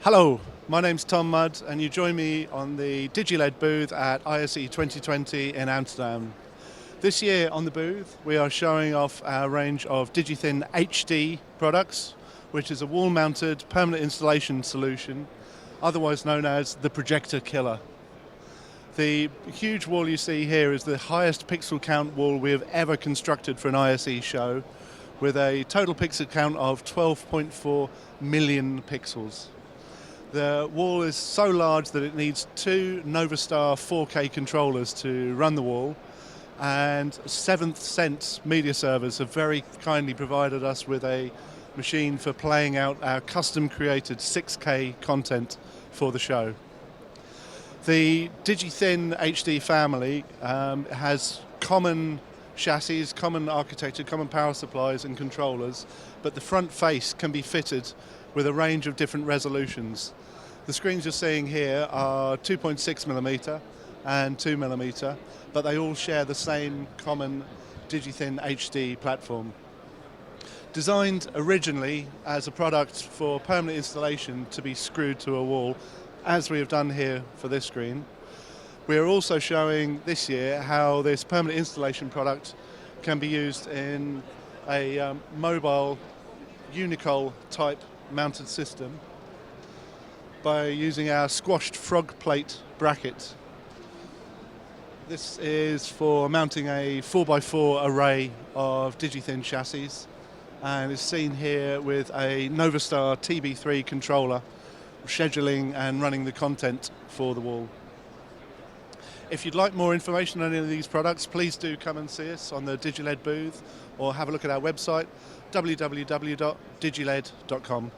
Hello, my name's Tom Mudd and you join me on the digiLED booth at ISE 2020 in Amsterdam. This year on the booth we are showing off our range of digiTHIN HD products, which is a wall-mounted permanent installation solution, otherwise known as the projector killer. The huge wall you see here is the highest pixel count wall we have ever constructed for an ISE show, with a total pixel count of 12.4 million pixels. The wall is so large that it needs two Novastar 4K controllers to run the wall, and Seventh Sense media servers have very kindly provided us with a machine for playing out our custom created 6K content for the show. The digiTHIN HD family has common chassis, common architecture, common power supplies and controllers, but the front face can be fitted with a range of different resolutions. The screens you're seeing here are 2.6mm and 2mm, but they all share the same common digiTHIN HD platform. Designed originally as a product for permanent installation to be screwed to a wall, as we have done here for this screen, we are also showing this year how this permanent installation product can be used in a mobile Unicol type mounted system by using our squashed frog plate bracket. This is for mounting a 4x4 array of digiTHIN chassis, and is seen here with a Novastar TB3 controller, scheduling and running the content for the wall. If you'd like more information on any of these products, please do come and see us on the digiLED booth or have a look at our website, www.digiled.com.